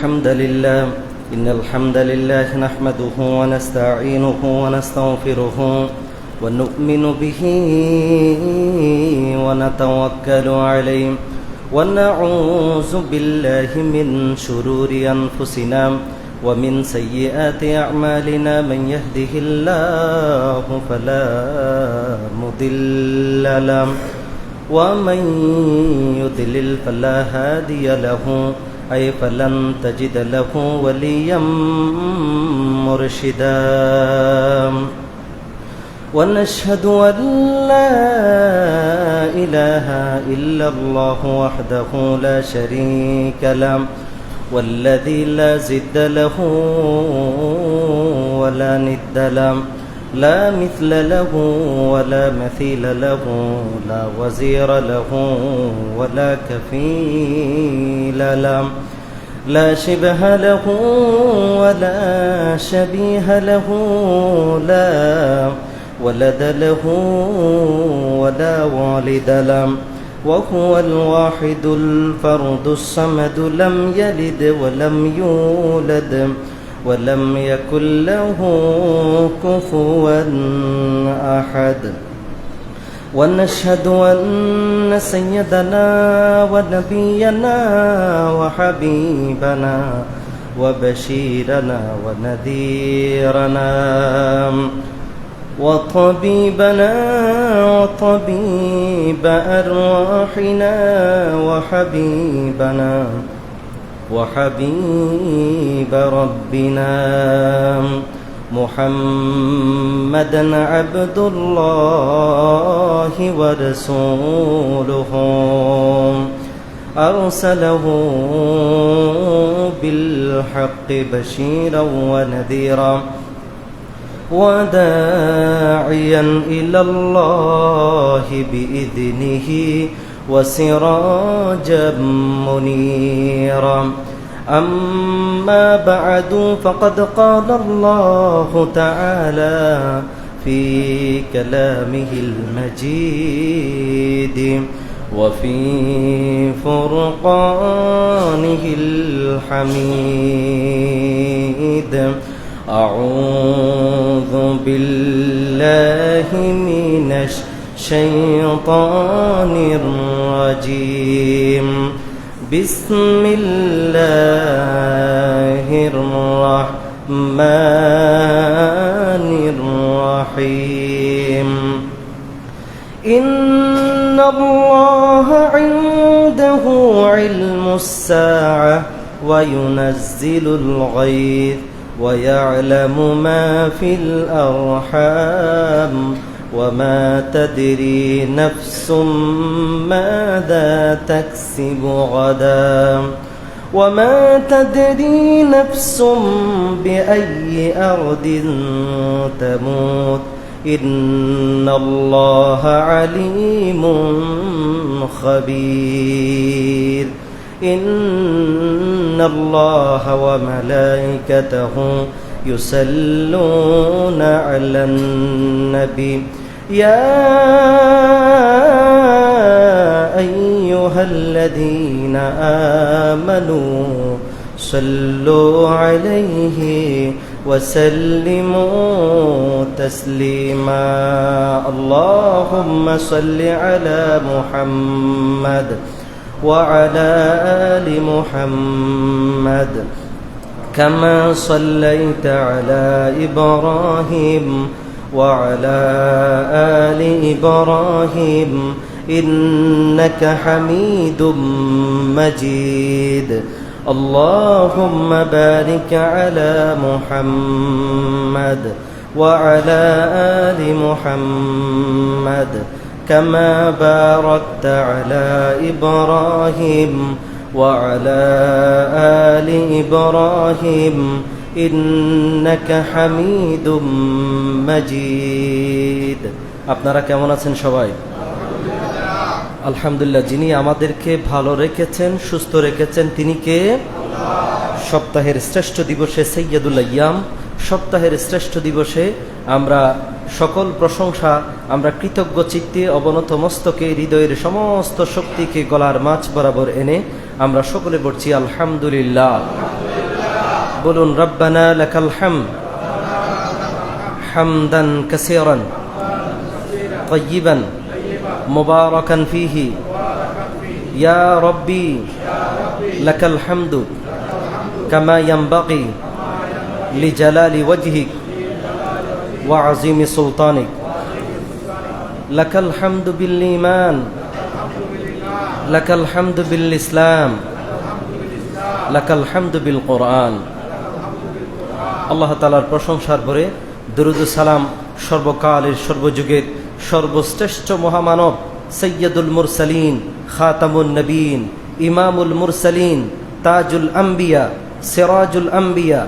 الحمد لله إن الحمد لله نحمده ونستعينه ونستغفره ونؤمن به ونتوكل عليه ونعوذ بالله من شرور أنفسنا ومن سيئات أعمالنا من يهده الله فلا مضل له ومن يضلل فلا هادي له أي فلن تجد له وليا مرشدا ونشهد أن لا إله إلا الله وحده لا شريك له والذي لا ضد له ولا ند له لا مثل له ولا مثيل له لا وزير له ولا كفيل له لا شبه له ولا شبيه له لا ولد له ولا والد له وهو الواحد الفرد الصمد لم يلد ولم يولد ولم يكن له كفوا أحد ونشهد أن سيدنا ونبينا وحبيبنا وبشيرنا ونذيرنا وطبيبنا وطبيب أرواحنا وحبيب ربنا محمدا عبد الله ورسوله أرسله بالحق بشيرا ونذيرا وداعيا إلى الله بإذنه وسراجا منيرا أما بعد فقد قال الله تعالى في كلامه المجيد وفي فرقانه الحميد أعوذ بالله من الشيطان الرجيم بسم الله الرحمن الرحيم إن الله عنده علم الساعة وينزل الغيث ويعلم ما في الأرحام وما تدري نفس ماذا تكسب غدا وما تدري نفس بأي أرض تموت إن الله عليم خبير إن الله وملائكته يصلون على النبي يا أيها الذين آمنوا صلوا عليه وسلموا تسليما اللهم صل على محمد وعلى آل محمد كما صليت على إبراهيم وعلى آل إبراهيم إنك حميد مجيد اللهم بارك على محمد وعلى آل محمد كما باركت على إبراهيم وعلى آل إبراهيم إنك حميد مجيد আপনারা কেমন আছেন সবাই? আলহামদুলিল্লাহ। যিনি আমাদেরকে ভালো রেখেছেন, সুস্থ রেখেছেন, তিনি কে? সপ্তাহের শ্রেষ্ঠ দিবসে সাইয়্যিদুল আইয়াম, সপ্তাহের শ্রেষ্ঠ দিবসে আমরা সকল প্রশংসা আমরা কৃতজ্ঞ চিত্তে অবনত মস্তকে হৃদয়ের সমস্ত শক্তিকে গলার মাঝ বরাবর এনে আমরা সকলে পড়ছি আলহামদুলিল্লাহ। বলুন রব্বানা লাকাল হামদ হামদান কাসীরান তাইয়িবান মুবারাকান ফীহি ইয়া রাব্বি লাকাল হামদু কামা ইয়ানবাগি লিজালালি ওয়াজহিক ওয়া আযীমি সুলতানিক লাকাল হামদু বিল ঈমান লাকাল হামদু বিল ইসলাম লাকাল হামদু বিল কোরআন। আল্লাহ তাআলার প্রশংসার ভরে দরুদ ও সালাম সর্বকালের সর্বযুগের সর্বশ্রেষ্ঠ মহামানব সৈয়দুল মুরসালিন খাতামুন নবীন ইমামুল মুরসালিন তাজুল আম্বিয়া সিরাজুল আম্বিয়া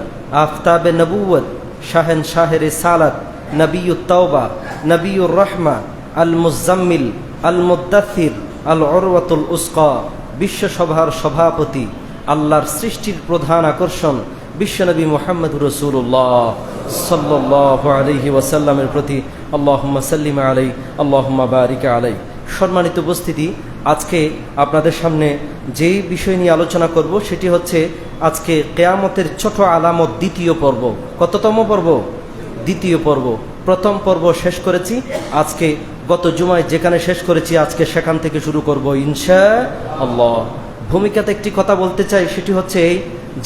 আফতাবে নবুয়ত শাহেন শাহের সালাত নবিয়ুত তাওবা নবিয়ুর রহমা আল মুজাম্মিল আল মুদ্দাথির আল উরওয়াতুল উসকা বিশ্বসভার সভাপতি আল্লাহর সৃষ্টির প্রধান আকর্ষণ বিশ্বনবী মুহাম্মদুর রাসূলুল্লাহ সাল্লাল্লাহু আলাইহি ওয়াসাল্লামের প্রতি আল্লাহুম্মা সাল্লিম আলাইহি আল্লাহুম্মা বারিক আলাইহি। সম্মানিত উপস্থিতি, আজকে আপনাদের সামনে যেই বিষয় নিয়ে আলোচনা করব সেটি হচ্ছে আজকে কিয়ামতের ছোট আলামত দ্বিতীয় পর্ব। কততম পর্ব? দ্বিতীয় পর্ব। প্রথম পর্ব শেষ করেছি, আজকে গত জুমায় যেখানে শেষ করেছি আজকে সেখান থেকে শুরু করব ইনশাআল্লাহ। ভূমিকাতে একটি কথা বলতে চাই, সেটি হচ্ছে এই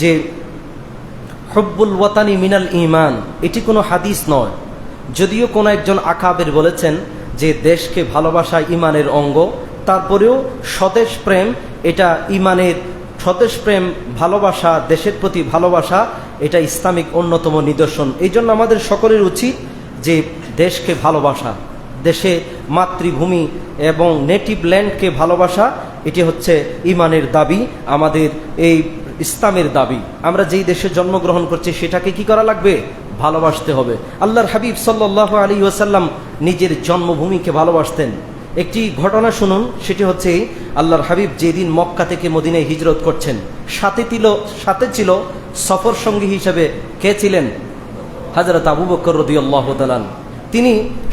যে হুব্বুল ওয়াতানি মিনাল ঈমান, এটি কোনো হাদিস নয়। যদিও কোনো একজন আকাবের বলেছেন যে দেশকে ভালোবাসা ঈমানের অঙ্গ, তারপরেও স্বদেশ প্রেম এটা ঈমানের, স্বদেশ প্রেম ভালোবাসা, দেশের প্রতি ভালোবাসা এটা ইসলামিক অন্যতম নিদর্শন। এই জন্য আমাদের সকলের উচিত যে দেশকে ভালোবাসা, দেশে মাতৃভূমি এবং নেটিভ ল্যান্ডকে ভালোবাসা, এটি হচ্ছে ঈমানের দাবি, আমাদের এই ইসলামের দাবি। আমরা যেই দেশে জন্মগ্রহণ করছি সেটাকে কি করা লাগবে? ভালোবাসতে হবে। আল্লাহর হাবিব সাল্লাল্লাহু আলাইহি ওয়াসাল্লাম নিজের জন্মভূমিকে ভালোবাসতেন। একটি ঘটনা শুনুন, সেটি হচ্ছে আল্লাহর হাবিব যেদিন মক্কা থেকে মদিনায় হিজরত করছেন, সাথে ছিল সফর সঙ্গী হিসেবে কে ছিলেন? হযরত আবু বকর রাদিয়াল্লাহু তাআলা। তিনি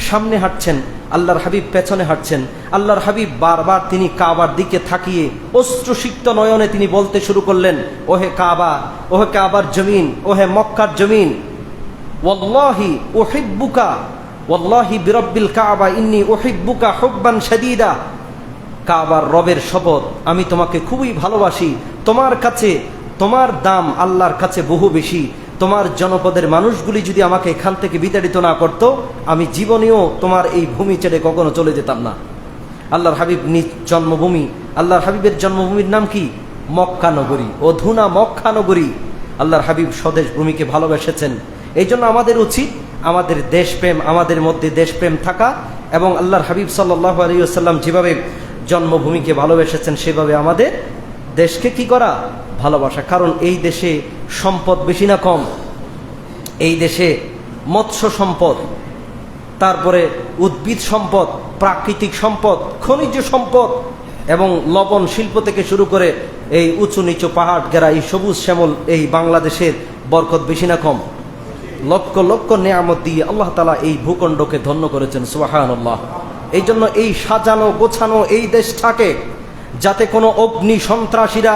সামনে হাঁটছেন, আল্লাহর হাবিব পেছনে হাঁটছেন। আল্লাহর হাবিব বারবার তিনি কাবার দিকে তাকিয়ে অশ্রুসিক্ত নয়নে তিনি বলতে শুরু করলেন, ওহে কাবা, ওহে কাবার জমিন, ওহে মক্কার জমিন, ওয়াল্লাহি উহিব্বুকা, ওয়াল্লাহি বিরব্বিল কাবা ইন্নী উহিব্বুকা হুব্বান শাদীদা। কাবার রবের শপথ, আমি তোমাকে খুবই ভালোবাসি, তোমার কাছে তোমার দাম আল্লাহর কাছে বহু বেশি। তোমার জনপদের মানুষগুলি যদি আমাকে এখান থেকে বিতাড়িত না করত, আমি জীবনেও তোমার এই ভূমি ছেড়ে কখনো চলে যেতাম না। আল্লাহর হাবিব নিজ জন্মভূমি, আল্লাহর হাবিবের জন্মভূমির নাম কি? মক্কা নগরী, অধুনা মক্কা নগরী। আল্লাহর হাবিব স্বদেশ ভূমিকে ভালোবেসেছেন। এই জন্য আমাদের উচিত আমাদের দেশপ্রেম, আমাদের মধ্যে দেশপ্রেম থাকা, এবং আল্লাহর হাবিব সাল্লাল্লাহু আলাইহি ওয়াসাল্লাম যেভাবে জন্মভূমিকে ভালোবেসেছেন সেভাবে আমাদের দেশকে কি করা? ভালোবাসা। কারণ এই দেশে সম্পদ বেশি না কম? এই দেশে মৎস্য সম্পদ, তারপরে উদ্ভিদ সম্পদ, প্রাকৃতিক সম্পদ, খনিজ সম্পদ এবং লবণ শিল্প থেকে শুরু করে এই উঁচু নিচু পাহাড় ঘেরা এই সবুজ শ্যামল এই বাংলাদেশের বরকত বেশি না কম? লক্ষ লক্ষ নেয়ামত দিয়ে আল্লাহ তাআলা এই ভূখণ্ডকে ধন্য করেছেন, সুবহানাল্লাহ। এই জন্য এই সাজানো গোছানো এই দেশটাকে যাতে কোনো অগ্নি সন্ত্রাসীরা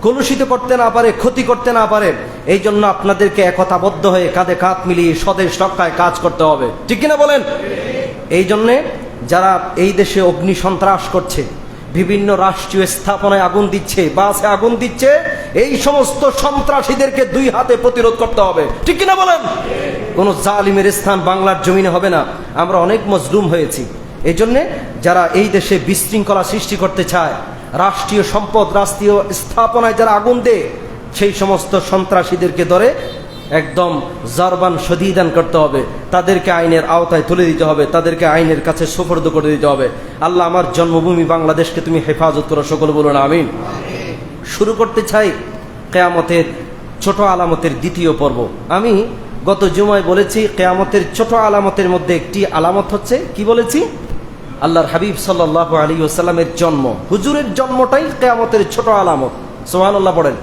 কলুষিত করতে না পারে, ক্ষতি করতে না পারে, এই জন্য আপনাদেরকে একতাবদ্ধ হয়ে কাঁধে কাঁধ মিলিয়ে স্বদেশ রক্ষায় কাজ করতে হবে, ঠিক কিনা বলেন? এই জন্যে যারা এই দেশে অগ্নি সন্ত্রাস করছে, বিভিন্ন রাষ্ট্রীয় স্থাপনায় আগুন দিচ্ছে, বাসে আগুন দিচ্ছে, এই সমস্ত সন্ত্রাসীদেরকে দুই হাতে প্রতিরোধ করতে হবে, ঠিক কিনা বলেন? কোন জালিমের স্থান বাংলার জমিনে হবে না। আমরা অনেক মজলুম হয়েছি। এই জন্যে যারা এই দেশে বিশৃঙ্খলা সৃষ্টি করতে চায়, রাষ্ট্রীয় সম্পদ, রাষ্ট্রীয় স্থাপনায় যারা আগুন দেয়, সেই সমস্ত সন্ত্রাসীদেরকে ধরে একদম জারবান শদীদান করতে হবে, তাদেরকে আইনের আওতায় তুলে দিতে হবে, তাদেরকে আইনের কাছে সুপর্দ করে দিতে হবে। আল্লাহ আমার জন্মভূমি বাংলাদেশকে তুমি হেফাজত করো, সকল বলুন আমিন। শুরু করতে চাই কিয়ামতের ছোট আলামতের দ্বিতীয় পর্ব। আমি গত জুমায় বলেছি কিয়ামতের ছোট আলামতের মধ্যে একটি আলামত হচ্ছে, কি বলেছি? আল্লাহর হাবিব সাল্লাল্লাহু আলাইহি ওয়াসাল্লামের জন্ম। হুজুরের জন্মটাই কিয়ামতের ছোট আলামত, সুবহানাল্লাহ পড়েন।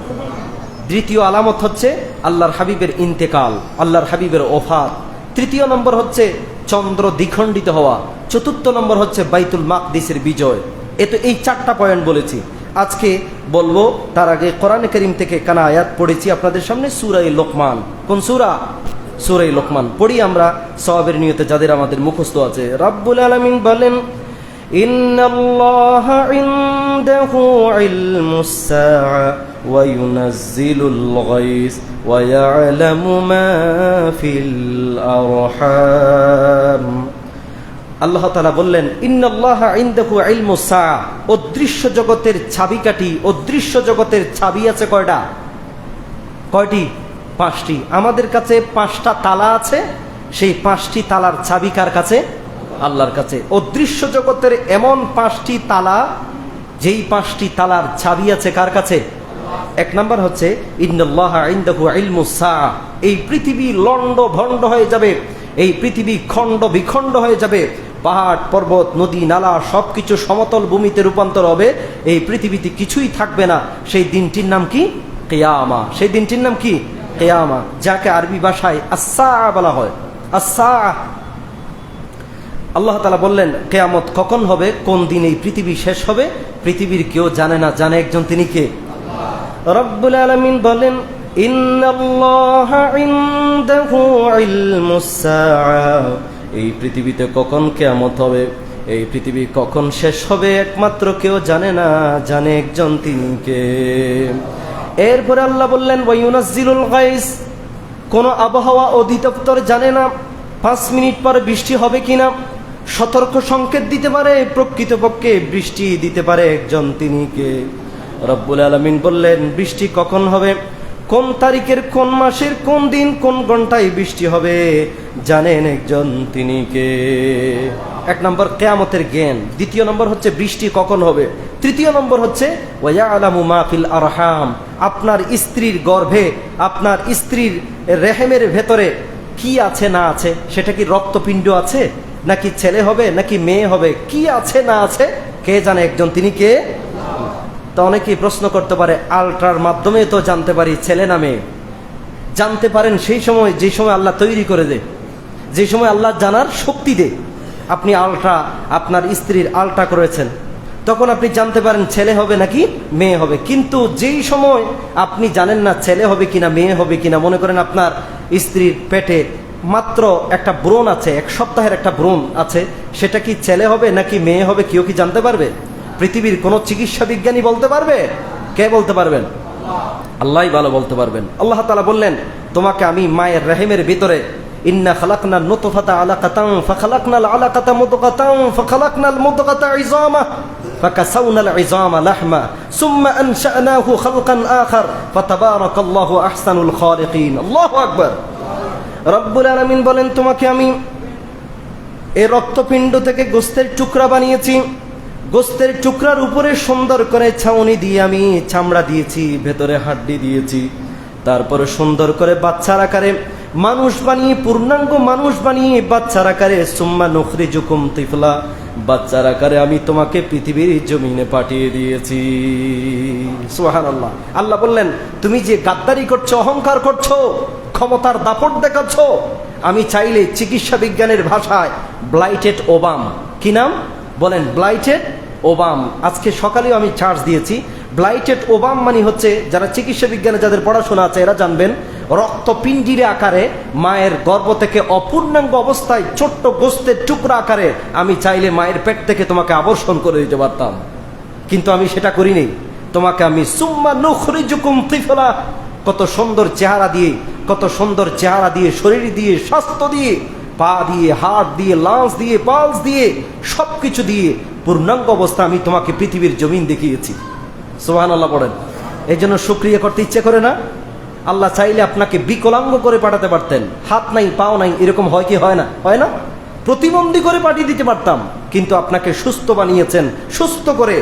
দ্বিতীয় আলামত হচ্ছে আল্লাহর হাবিবের ইন্তেকাল, আল্লাহর হাবিবের ওফাত। তৃতীয় নম্বর হচ্ছে চন্দ্র দ্বিখণ্ডিত হওয়া। চতুর্থ নম্বর হচ্ছে বাইতুল মাকদিসের বিজয়। এই চারটা পয়েন্ট বলেছি। আজকে বলবো, তার আগে কোরআনে কারীম থেকে কানা আয়াত পড়েছি আপনাদের সামনে, সূরা লোকমান। কোন সূরা? সূরা লোকমান পড়ি আমরা সওয়াবের নিয়তে, যাদের আমাদের মুখস্থ আছে। রব্বুল আলামিন বলেন, ইন্নাল্লাহা ইনদাহু ইলমুস সাআ ওয়া ইউনাজ্জিলুল গায়স ওয়া ইয়ালামু মা ফিল আরহাম। আল্লাহ তাআলা বললেন, ইন্নাল্লাহা ইনদাহু ইলমুস সাআ, অদৃশ্য জগতের চাবিকাঠি, অদৃশ্য জগতের চাবি আছে কয়টা? কয়টি? 5টি। আমাদের কাছে 5টা তালা আছে, সেই 5টি তালার চাবি কার কাছে? আল্লাহর কাছে। অদৃশ্য জগতের এমন 5টি তালা, যেই 5টি তালার চাবি আছে কার কাছে? 1 নাম্বার হচ্ছে ইন্নাল্লাহা ইনদাহু ইলমুস সাআ। এই পৃথিবী লন্ড ভন্ড হয়ে যাবে, এই পৃথিবী খণ্ড বিখণ্ড হয়ে যাবে, পাহাড় পর্বত নদী নালা সবকিছু সমতল ভূমিতে রূপান্তর হবে, এই পৃথিবীতে কিছুই থাকবে না। সেই দিনটির নাম কি? কিয়ামা। সেই দিনটির নাম কি? কিয়ামা, যাকে আরবি ভাষায় আস-সাআ বলা হয়। আস-সাআ। আল্লাহ তাআলা বললেন, কিয়ামত কখন হবে, কোন দিন এই পৃথিবী শেষ হবে, পৃথিবীর কেউ জানে না, জানে একজন, তিনি কে? আল্লাহ। রব্বুল আলামিন বলেন, ইন্নাল্লাহা ইনদাহু ইলমুস সাআ, এই পৃথিবীতে কখন কিয়ামত হবে, এই পৃথিবী কখন শেষ হবে, একমাত্র কেউ জানে না, জানে একজন, তিনি কে? এরপরে আল্লাহ বললেন, ওয়া ইউনাজ্জিলুল গায়স, কোন আবহাওয়া অধিদপ্তর জানে না 5 মিনিট পরে বৃষ্টি হবে কিনা, সতর্ক সংকেত দিতে পারে, প্রকৃতপক্ষে বৃষ্টি দিতে পারে একজন, তিনি কে? রব্বুল আলামিন বললেন, বৃষ্টি কখন হবে, কোন তারিখের, কোন মাসের, কোন দিন, কোন ঘন্টায় বৃষ্টি হবে, জানেন একজন, তিনি কে? 1 নম্বর কিয়ামতের জ্ঞান। 2 নম্বর হচ্ছে বৃষ্টি কখন হবে। 3 নম্বর হচ্ছে ওয়া ইয়ালামু মা ফিল আরহাম, আপনার স্ত্রীর গর্ভে, আপনার স্ত্রীর রেহেমের ভেতরে কি আছে না আছে, সেটা কি রক্তপিণ্ড আছে, নাকি ছেলে হবে, নাকি মেয়ে হবে, কি আছে না আছে, কে জানে একজন, তিনি কে? তো অনেকেই প্রশ্ন করতে পারে, আল্ট্রার মাধ্যমে তো জানতে পারি ছেলে না মেয়ে। জানতে পারেন সেই সময়, যে সময় আল্লাহ তৈরি করে দেয়, যে সময় আল্লাহ জানার শক্তি দেয়। আপনি আল্ট্রা, আপনার স্ত্রীর আল্ট্রা করেছেন, তখন আপনি জানতে পারেন ছেলে হবে নাকি মেয়ে হবে। কিন্তু যেই সময় আপনি জানেন না ছেলে হবে কিনা মেয়ে হবে কিনা, মনে করেন আপনার স্ত্রীর পেটে মাত্র একটা ব্রণ আছে, 1 সপ্তাহের একটা ব্রণ আছে, সেটা কি ছেলে হবে নাকি মেয়ে হবে, কেউ কি জানতে পারবে? পৃথিবীর কোন চিকিৎসা বিজ্ঞানী বলতে পারবে? কে বলতে পারবেন? আল্লাহই ভালো বলতে পারবেন। আল্লাহ তাআলা বললেন, তোমাকে আমি মায়ের রেহেমের ভিতরে, ইন্না খালাকনা নুতফাতা আলাকাতান ফাখালাকনাল আলাকাতা মুদগাতান ফাখালাকনাল মুদগাতা ইযামা ফাকাসাউনাল ইযামা লাহমা সুম্মা আনশানাহু খালকান আখার ফাতাবারাকাল্লাহু আহসানুল খালিকিন। আল্লাহু আকবার। রব্বুল আলামিন বলেন, তোমাকে আমি এই রক্তপিণ্ড থেকে গোশতের টুকরা বানিয়েছি, গোশতের টুকরার উপরে সুন্দর করে ছাউনি দিয়ে আমি চামড়া দিয়েছি, ভেতরে হাড্ডি দিয়েছি, তারপরে সুন্দর করে বাচ্চার আকারে মানুষ বানিয়ে, পূর্ণাঙ্গ মানুষ বানিয়ে বাচ্চার আকারে, সুম্মা নুখরিজুকুম তিফলা, বাচ্চার আকারে আমি তোমাকে পৃথিবীর জমিনে পাঠিয়ে দিয়েছি। সুবহানাল্লাহ। আল্লাহ বললেন, তুমি যে গাদ্দারি করছো, অহংকার করছো, ক্ষমতার দাপট দেখাচ্ছ, আমি চাইলে চিকিৎসা বিজ্ঞানের ভাষায় ব্লাইটেড ওবাম, কি নাম বলেন? ব্লাইটেড ওবাম। আজকে সকালেও আমি চার্জ দিয়েছি। ব্লাইটেড ওবাম মানে হচ্ছে, যারা চিকিৎসা বিজ্ঞানে যাদের পড়াশোনা আছে এরা জানবেন, রক্তপিণ্ডির আকারে মায়ের গর্ভ থেকে অপূর্ণাঙ্গ অবস্থায় ছোট্ট গোশতের টুকরা আকারে আমি চাইলে মায়ের পেট থেকে তোমাকে আবর্ষণ করে দিতে পারতাম, কিন্তু আমি সেটা করিনি। তোমাকে আমি সুম্মা নুখরিজুকুম তিফলা, কত সুন্দর চেহারা দিয়ে, কত সুন্দর চেহারা দিয়ে, শরীর দিয়ে, স্বাস্থ্য দিয়ে, পা দিয়ে, হাত দিয়ে, লাঞ্চ দিয়ে, পালস দিয়ে, সবকিছু দিয়ে পূর্ণাঙ্গ অবস্থা আমি তোমাকে পৃথিবীর জমিন দেখিয়েছি। সুবহানাল্লাহ পড়েন। এই জন্য শুকরিয়া করতে ইচ্ছে করে না? আল্লাহ চাইলে আপনাকে বিকলাঙ্গ করে পাঠাতে পারতেন, হাত নাই পাও নাই, এরকম হয় কি হয় না? হয় না? প্রতিবন্ধী করে পাঠিয়ে দিতে পারতাম, কিন্তু আপনাকে সুস্থ বানিয়েছেন, সুস্থ করে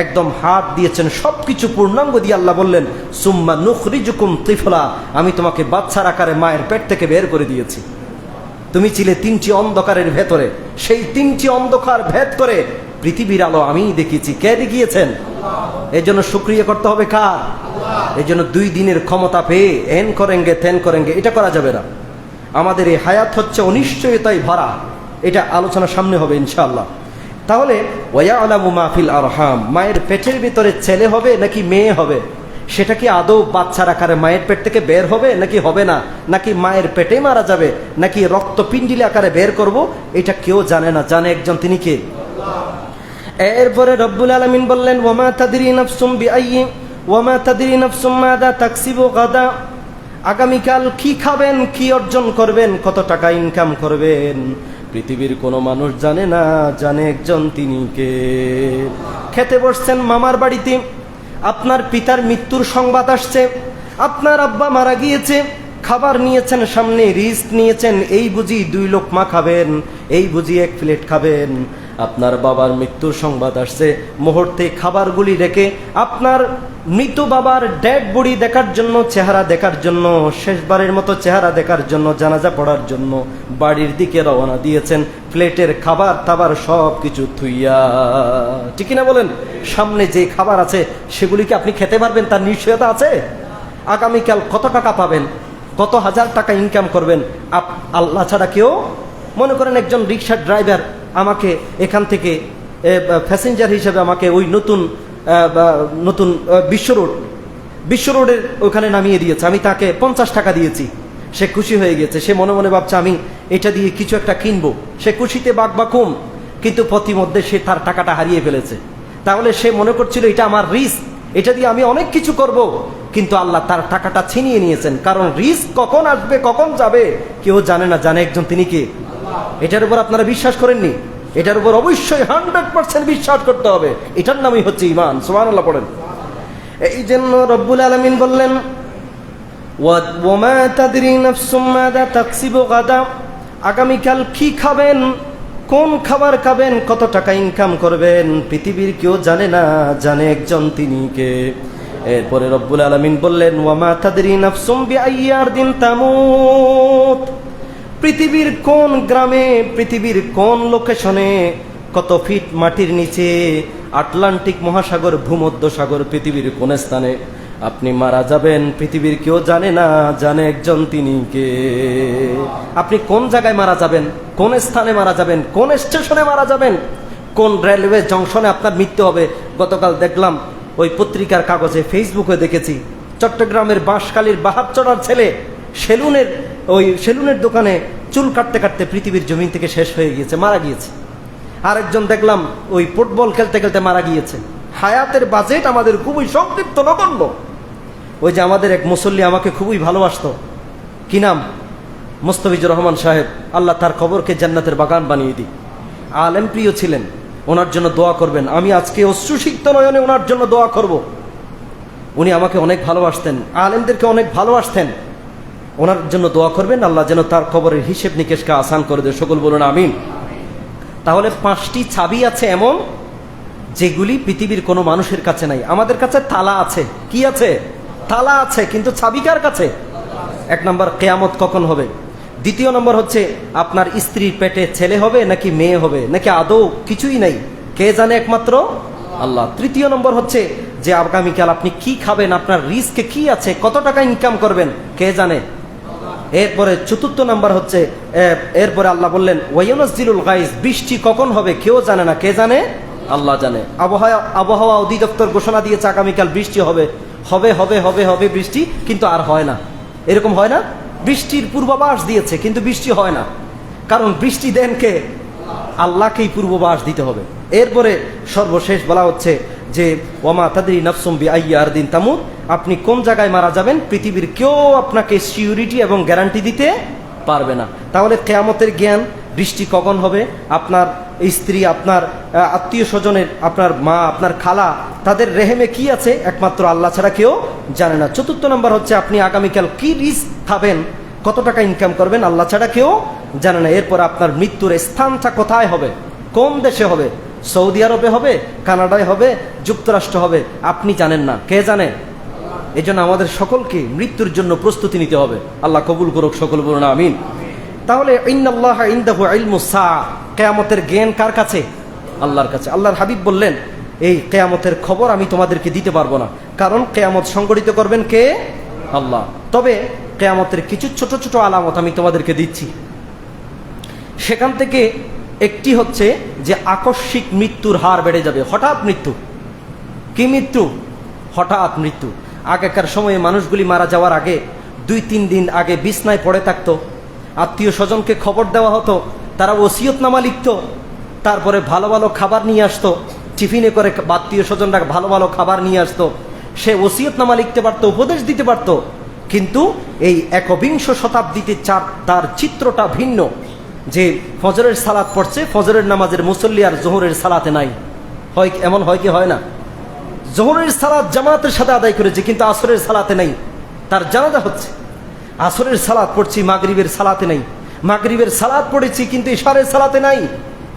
একদম হাত দিয়েছেন, সবকিছু পূর্ণাঙ্গ দিয়ে আল্লাহ বললেন, সুম্মা নুখরিজুকুম তিফলা, আমি তোমাকে বাচ্চার আকারে মায়ের পেট থেকে বের করে দিয়েছি। তুমি ছিলে 3টি অন্ধকারের ভেতরে, সেই 3টি অন্ধকার ভেদ করে পৃথিবীর আলো আমি দেখিয়েছি। কে দেখিয়েছেন? এই জন্য শুকরিয়া করতে হবে কার? এই জন্য 2 দিনের ক্ষমতা পেয়ে এন করেঙ্গে তেন করেঙ্গে এটা করা যাবে না। আমাদের এই হায়াত হচ্ছে অনিশ্চয়তায় ভরা, এটা আলোচনা সামনে হবে ইনশাআল্লাহ। তাহলে ওয়ায়ালামু মা ফিল আরহাম, মায়ের পেটের ভিতরে ছেলে হবে নাকি মেয়ে হবে, সেটা কি আদৌ বাচ্চার আকারে মায়ের পেট থেকে বের হবে নাকি হবে না, নাকি মায়ের পেটেই মারা যাবে, নাকি রক্তপিণ্ডিল আকারে বের করব, এটা কেউ জানে না, জানে একজন, তিনি কে? এরপরে রব্বুল আলামিন বললেন ওয়ামা তাদরি নাফসুম বিআইয়ি ওয়ামা তাদরি নাফসুম মাযা তাকসিবু গাদা, আগামীকাল কি খাবেন, কি অর্জন করবেন, কত টাকা ইনকাম করবেন, পৃথিবীর কোনো মানুষ জানে না, জানে একজন, তিনি কে? খেতে বসছেন মামার বাড়িতে, আপনার পিতার মৃত্যুর সংবাদ আসছে, আপনার আব্বা মারা গিয়েছে, খাবার নিয়েছেন সামনে, রিস্ক নিয়েছেন, এই বুঝি 2 লোকমা খাবেন, এই বুঝি 1 প্লেট খাবেন। আপনার বাবার মৃত্যুর সংবাদ আসছে, মুহূর্তে খাবারগুলি রেখে আপনার মৃত বাবার ডেড বডি দেখার জন্য, চেহারা দেখার জন্য, শেষবারের মতো চেহারা দেখার জন্য, জানাজা পড়ার জন্য বাড়ির দিকে রওনা দিয়েছেন, প্লেটের খাবার টাবার সব কিছু থুইয়া। ঠিক না বলেন? সামনে যে খাবার আছে সেগুলিকে আপনি খেতে পারবেন, তার নিশ্চয়তা আছে? আগামীকাল কত টাকা পাবেন, কত হাজার টাকা ইনকাম করবেন, আল্লাহ ছাড়া কেউ। মনে করেন একজন রিক্সার ড্রাইভার আমাকে এখান থেকে প্যাসেঞ্জার হিসেবে আমাকে ওই নতুন বিশ্ব রোডের ওখানে নামিয়ে দিয়েছে, আমি তাকে 50 টাকা দিয়েছি, সে খুশি হয়ে গেছে, সে মনে মনে ভাবছে আমি এটা দিয়ে কিছু একটা কিনবো, সে খুশিতে বাকবাকুম, কিন্তু প্রতিমধ্যে সে তার টাকাটা হারিয়ে ফেলেছে। তাহলে সে মনে করছিল এটা আমার রিস্ক, এটা দিয়ে আমি অনেক কিছু করব, কিন্তু আল্লাহ তার টাকাটা ছিনিয়ে নিয়েছেন, কারণ রিস্ক কখন আসবে কখন যাবে কেউ জানে না, জানে একজন, তিনি কে? এটার উপর আপনারা বিশ্বাস করেননি? এটার উপর অবশ্যই 100% বিশ্বাস করতে হবে, এটার নামই হচ্ছে ঈমান। সুবহানাল্লাহ পড়েন। এই জন্য রব্বুল আলামিন বললেন ওয়ামা তাদরি নাফসুম মাযা তাকসিবু গাদা, আগামীকাল কি খাবেন, কোন খাবার খাবেন, কত টাকা ইনকাম করবেন, পৃথিবীর কেউ জানে না, জানে একজন, তিনি কে? এরপরে রব্বুল আলামিন বললেন ওয়ামা তাদরি নাফসুম বিআইয়ি আরদিন তামুত, পৃথিবীর কোন গ্রামে, পৃথিবীর কোন লোকেশনে, কত ফিট মাটির নিচে, আটলান্টিক মহাসাগর, ভূমধ্য সাগর, পৃথিবীর কোন স্থানে আপনি মারা যাবেন, পৃথিবীর কেউ জানে না, জানে একজন, তিনি কে? আপনি কোন জায়গায় মারা যাবেন, কোন স্থানে মারা যাবেন, কোন স্টেশনে মারা যাবেন, কোন রেলওয়ে জংশনে আপনার মৃত্যু হবে। গতকাল দেখলাম ওই পত্রিকার কাগজে, ফেসবুকে দেখেছি, চট্টগ্রামের বাঁশখালীর বাহারচড়ার ছেলে সেলুনের দোকানে চুল কাটতে কাটতে পৃথিবীর জমিন থেকে শেষ হয়ে গিয়েছে, মারা গিয়েছে। আরেকজন দেখলাম ওই ফুটবল খেলতে খেলতে মারা গিয়েছে। হায়াতের বাজেট আমাদের খুবই সংক্ষিপ্ত, নগণ্য। ওই যে আমাদের এক মুসল্লি আমাকে খুবই ভালোবাসতো, কি নাম? মুস্তাফিজুর রহমান সাহেব, আল্লাহ তার কবরকে জান্নাতের বাগান বানিয়ে দিই। আলেম প্রিয় ছিলেন, ওনার জন্য দোয়া করবেন। আমি আজকে অশ্রুসিক্ত নয়নে ওনার জন্য দোয়া করব। উনি আমাকে অনেক ভালোবাসতেন, আলেমদেরকে অনেক ভালোবাসতেন, ওনার জন্য দোয়া করবেন, আল্লাহ যেন তার কবরের হিসেব নিকেশকে আসান করে দেয়। সকল বলুন আমিন। তাহলে 5টি চাবি আছে এমন, যেগুলি পৃথিবীর কোনো মানুষের কাছে নাই। আমাদের কাছে তালা আছে, কি আছে? তালা আছে, কিন্তু চাবি কার কাছে? 1 নম্বর, কিয়ামত কখন হবে। 2 নম্বর হচ্ছে আপনার স্ত্রীর পেটে ছেলে হবে নাকি মেয়ে হবে, নাকি আদৌ কিছুই নাই, কে জানে? একমাত্র আল্লাহ। 3 নম্বর হচ্ছে যে আগামীকাল আপনি কি খাবেন, আপনার রিস্কে কি আছে, কত টাকা ইনকাম করবেন, কে জানে? এরপরে 4 নম্বর হচ্ছে, এরপরে আল্লাহ বললেন ওয়ায়ুনাজ্জিলুল গায়জ, বৃষ্টি কখন হবে কেউ জানে না, কে জানে? আল্লাহ জানে। আবহাওয়া অধিদপ্তর ঘোষণা দিয়েছে আগামীকাল বৃষ্টি হবে, হবে হবে হবে হবে বৃষ্টি, কিন্তু আর হয় না। এরকম হয় না? বৃষ্টির পূর্বাভাস দিয়েছে কিন্তু বৃষ্টি হয় না, কারণ বৃষ্টি দেন কে? আল্লাহকেই পূর্বাভাস দিতে হবে। এরপরে সর্বশেষ বলা হচ্ছে যে ওয়ামা তাদরি নাফসুম বিআইয়ি আরদিন তামুত, আপনি কোন জায়গায় মারা যাবেন পৃথিবীর কেউ আপনাকে সিউরিটি এবং গ্যারান্টি দিতে পারবে না। তাহলে কিয়ামতের জ্ঞান, বৃষ্টি কখন হবে, আপনার স্ত্রী, আপনার আত্মীয় স্বজনের, আপনার মা, আপনার খালা, তাদের রেহেমে কি আছে, একমাত্র আল্লাহ ছাড়া কেউ জানে না। 4 নম্বর হচ্ছে আপনি আগামীকাল কি রিস্ক খাবেন, কত টাকা ইনকাম করবেন, আল্লাহ ছাড়া কেউ জানে না। এরপর আপনার মৃত্যুর স্থানটা কোথায় হবে, কোন দেশে হবে, সৌদি আরবে হবে, কানাডায় হবে, যুক্তরাষ্ট্র হবে, আপনি জানেন না, কে জানে? এই জন্য আমাদের সকলকে মৃত্যুর জন্য প্রস্তুতি নিতে হবে। আল্লাহ কবুল করুক, সকল বলুন আমিন। তাহলে ইন্নাল্লাহা ইনদাহু ইলমুস সাআ, কিয়ামতের জ্ঞান কার কাছে? আল্লাহর কাছে। আল্লাহর হাবিব বললেন এই কিয়ামতের খবর আমি তোমাদেরকে দিতে পারবো না, কারণ কিয়ামত সংগঠিত করবেন কে? আল্লাহ। তবে কিয়ামতের কিছু ছোট ছোট আলামত আমি তোমাদেরকে দিচ্ছি, সেখান থেকে একটি হচ্ছে যে আকস্মিক মৃত্যুর হার বেড়ে যাবে। হঠাৎ মৃত্যু। কি মৃত্যু? হঠাৎ মৃত্যু। আগেকার সময়ে মানুষগুলি মারা যাওয়ার আগে 2-3 দিন আগে বিছনায় পড়ে থাকতো, আত্মীয় স্বজনকে খবর দেওয়া হতো, তারা ওসিয়তনামা লিখত, তারপরে ভালো ভালো খাবার নিয়ে আসতো, টিফিনে করে আত্মীয় স্বজনরা ভালো ভালো খাবার নিয়ে আসতো, সে ওসিয়তনামা লিখতে পারতো, উপদেশ দিতে পারতো। কিন্তু এই 21 শতাব্দীতে তার চিত্রটা ভিন্ন, যে ফজরের সালাত পড়ছে, ফজরের নামাজের মুসল্লি আর জোহরের সালাতে নাই। হয় এমন হয় কি হয় না? জোহরের সালাত জামাতের সাথে আদায় করেছে কিন্তু আসরের সালাতে নাই, তার জানাজা হচ্ছে। আসরের সালাত পড়ছি, মাগরিবের সালাতে নাই, মাগরিবের সালাত পড়েছি কিন্তু ইশারের সালাতে নাই।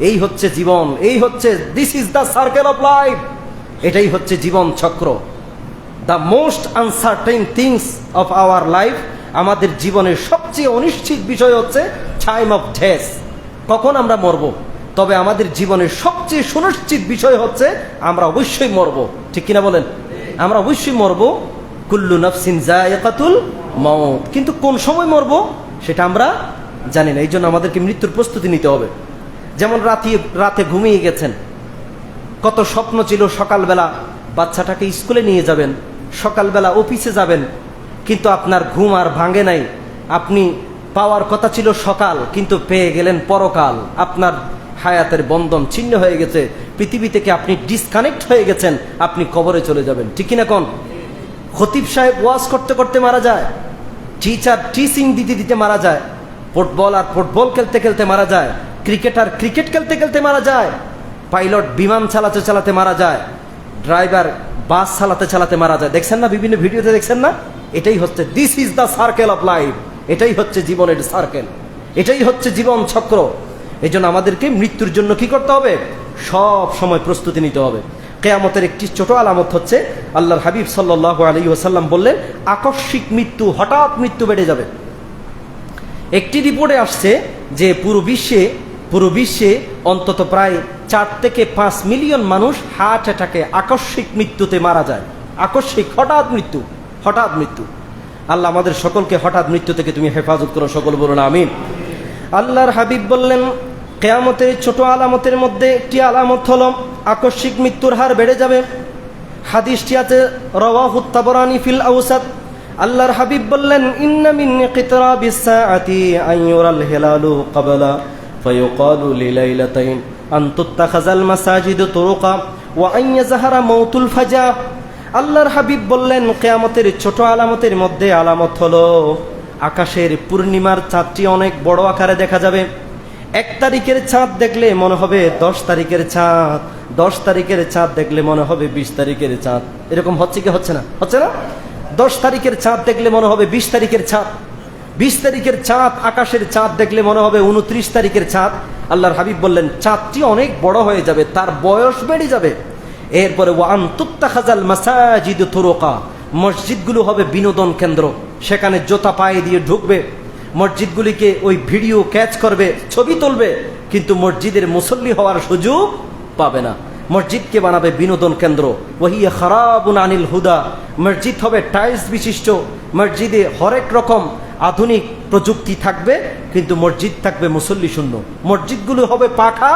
এই হচ্ছে জীবন, এই হচ্ছে this is the circle of life. এটাই হচ্ছে জীবন চক্র। The most uncertain things of our life, আমাদের জীবনের সবচেয়ে অনিশ্চিত বিষয় হচ্ছে টাইম অফ ডেথ, কখন আমরা মরব। তবে আমাদের জীবনের সবচেয়ে সুনিশ্চিত বিষয় হচ্ছে আমরা অবশ্যই মরব। ঠিক কিনা বলেন? আমরা অবশ্যই মরব। কুল্লু নাফসিন যায়িকাতুল মাউত, কিন্তু কোন সময় মরব সেটা আমরা জানি না। এই জন্য আমাদেরকে মৃত্যুর প্রস্তুতি নিতে হবে। যেমন রাতে ঘুমিয়ে গেছেন, কত স্বপ্ন ছিল সকালবেলা বাচ্চাটাকে স্কুলে নিয়ে যাবেন, সকালবেলা অফিসে যাবেন, কিন্তু আপনার ঘুম আর ভাঙে নাই। আপনি পাওয়ার কথা ছিল সকাল, কিন্তু পেয়ে গেলেন পরকাল। আপনার হায়াতের বন্ধন ছিন্ন হয়ে গেছে, পৃথিবী থেকে আপনি ডিসকানেক্ট হয়ে গেছেন, আপনি কবরে চলে যাবেন। ঠিক কিনা কোন? খতিব সাহেব ওয়াজ করতে করতে মারা যায়, টিচার টিচিং দিতে দিতে মারা যায়, ফুটবল খেলতে খেলতে মারা যায়, ক্রিকেটার ক্রিকেট খেলতে খেলতে মারা যায়, পাইলট বিমান চালাতে চালাতে মারা যায়, ড্রাইভার বাস চালাতে চালাতে মারা যায়। দেখছেন না, বিভিন্ন ভিডিওতে দেখছেন না? এটাই হচ্ছে this is the circle of life. এটাই হচ্ছে জীবনের সার্কেল, এটাই হচ্ছে জীবন চক্র। এই জন্য আমাদেরকে মৃত্যুর জন্য কি করতে হবে? সব সময় প্রস্তুতি নিতে হবে। কিয়ামতের একটি ছোট আলামত হচ্ছে, আল্লাহর হাবিব সাল্লাল্লাহু আলাইহি ওয়াসাল্লাম বললেন, আকস্মিক মৃত্যু, হঠাৎ মৃত্যু বেড়ে যাবে। একটি রিপোর্টে আসছে যে পুরো বিশ্বে অন্তত প্রায় 4 থেকে 5 মিলিয়ন মানুষ হার্ট অ্যাটাকে, আকস্মিক মৃত্যুতে মারা যায়। আকস্মিক, হঠাৎ মৃত্যু, হঠাৎ মৃত্যু। আল্লাহ আমাদের সকলকে হঠাৎ মৃত্যু থেকে তুমি হেফাজত করো, সকল বলুন আমিন। আল্লাহর হাবিব বললেন, কিয়ামতের ছোট আলামতের মধ্যে একটি আলামত হলো আকস্মিক মৃত্যুর হার বেড়ে যাবে। হাদিসটি আছে রাওয়াহু তাবরানী ফিল আওসাত। আল্লাহর হাবিব বললেন, ইন্না মিন ইকতিরাবিস সাআতি আন ইউরাল হিলালু ক্বাবলা ফায়ুকালু লিলাইলাতাইন আন তুত্তাখাযাল মাসাজিদু তুরুকা ওয়া আন ইয়াযহারা মাউতুল ফাজা। আল্লাহর হাবিব বললেন, কিয়ামতের ছোট আলামতের মধ্যে আলামত হলো আকাশের পূর্ণিমার চাঁদটি অনেক বড় আকারে দেখা যাবে। 1 তারিখের চাঁদ দেখলে মনে হবে 10 তারিখের চাঁদ, 10 তারিখের চাঁদ দেখলে মনে হবে 20 তারিখের চাঁদ। এরকম হচ্ছে কি হচ্ছে না? হচ্ছে না? 10 তারিখের চাঁদ দেখলে মনে হবে 20 তারিখের চাঁদ, 20 তারিখের চাঁদ, আকাশের চাঁদ দেখলে মনে হবে 29 তারিখের চাঁদ। আল্লাহর হাবিব বললেন, চাঁদটি অনেক বড় হয়ে যাবে, তার বয়স বেড়ে যাবে। এরপরে ওয়ান তুত্তাখাযাল মাসাজিদু তুরুকা, মসজিদগুলো হবে বিনোদন কেন্দ্র, সেখানে জোতা পায়ে দিয়ে ঢুকবে, মসজিদগুলিকে ওই ভিডিও ক্যাচ করবে, ছবি তুলবে, কিন্তু মসজিদের মুসল্লি হওয়ার সুযোগ পাবে না। মসজিদকে বানাবে বিনোদন কেন্দ্র। ওয়াহিয়া খারাবুন আনিল হুদা, মসজিদ হবে টাইলস বিশিষ্ট, মসজিদে হরেক রকম আধুনিক প্রযুক্তি থাকবে, কিন্তু মসজিদ থাকবে মুসল্লি শূন্য। মসজিদগুলো হবে পাখা,